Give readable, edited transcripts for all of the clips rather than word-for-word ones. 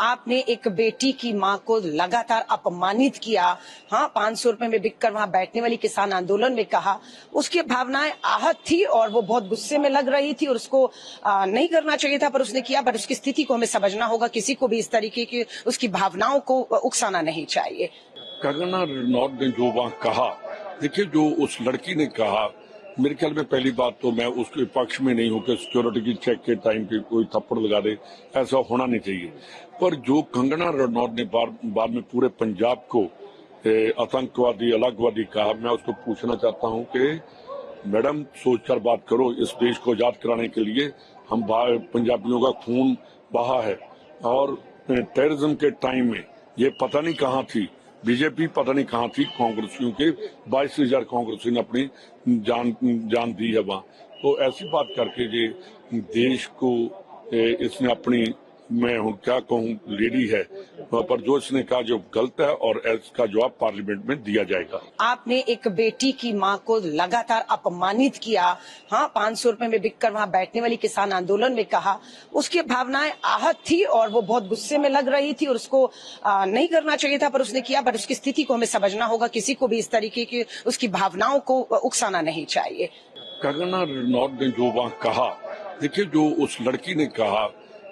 आपने एक बेटी की मां को लगातार अपमानित किया। हाँ, 500 रुपए में बिककर वहां बैठने वाली किसान आंदोलन में कहा। उसकी भावनाएं आहत थी और वो बहुत गुस्से में लग रही थी और उसको नहीं करना चाहिए था, पर उसने किया। पर उसकी स्थिति को हमें समझना होगा। किसी को भी इस तरीके की उसकी भावनाओं को उकसाना नहीं चाहिए। कंगना रनौत ने जो वहाँ कहा, देखिए जो उस लड़की ने कहा, मेरे ख्याल में पहली बात तो मैं उसके पक्ष में नहीं हूँ कि सिक्योरिटी की चेक के टाइम पे कोई थप्पड़ लगा दे, ऐसा होना नहीं चाहिए। पर जो कंगना रनौत ने बाद में पूरे पंजाब को आतंकवादी अलगवादी कहा, मैं उसको पूछना चाहता हूँ कि मैडम सोचकर बात करो। इस देश को आजाद कराने के लिए हम पंजाबियों का खून बहा है और टेररिज्म के टाइम में ये पता नहीं कहाँ थी, बीजेपी पता नहीं कहाँ थी, कांग्रेसियों के 22,000 कांग्रेसियों ने अपनी जान दी है वहाँ। तो ऐसी बात करके ये देश को इसने अपनी, मैं हूँ क्या कहूँ, लेडी है, पर जो इसने कहा जो गलत है और इसका जवाब पार्लियामेंट में दिया जाएगा। आपने एक बेटी की मां को लगातार अपमानित किया। हाँ, 500 रुपए में बिककर वहां बैठने वाली किसान आंदोलन में कहा। उसकी भावनाएं आहत थी और वो बहुत गुस्से में लग रही थी और उसको नहीं करना चाहिए था, पर उसने किया। पर उसकी स्थिति को हमें समझना होगा। किसी को भी इस तरीके की उसकी भावनाओं को उकसाना नहीं चाहिए। कंगना रनौत ने जो वहाँ कहा, देखिए जो उस लड़की ने कहा,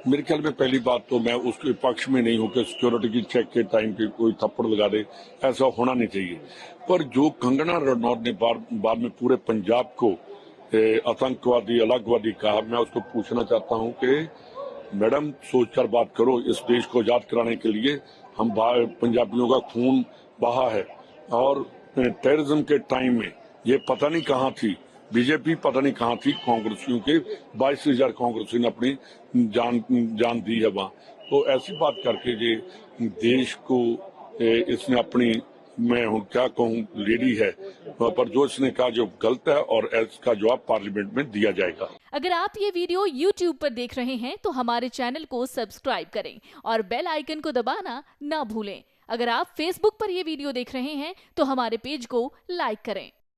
मेरे ख्याल में पहली बात तो मैं उसके पक्ष में नहीं हूँ कि सिक्योरिटी की चेक के टाइम पे कोई थप्पड़ लगा दे, ऐसा होना नहीं चाहिए। पर जो कंगना रनौत ने बाद में पूरे पंजाब को आतंकवादी अलगवादी कहा, मैं उसको पूछना चाहता हूँ कि मैडम सोचकर बात करो। इस देश को आजाद कराने के लिए हम पंजाबियों का खून बहा है और टेररिज्म के टाइम में ये पता नहीं कहाँ थी, बीजेपी पता नहीं कहाँ थी, कांग्रेसियों के 22,000 कांग्रेसियों ने अपनी जान दी है वहाँ। तो ऐसी बात करके ये देश को इसने अपनी, मैं हूँ क्या कहूँ, लेडी है, पर जो इसने कहा जो गलत है और इसका जवाब पार्लियामेंट में दिया जाएगा। अगर आप ये वीडियो YouTube पर देख रहे हैं तो हमारे चैनल को सब्सक्राइब करें और बेल आइकन को दबाना ना भूलें। अगर आप Facebook पर ये वीडियो देख रहे हैं तो हमारे पेज को लाइक करें।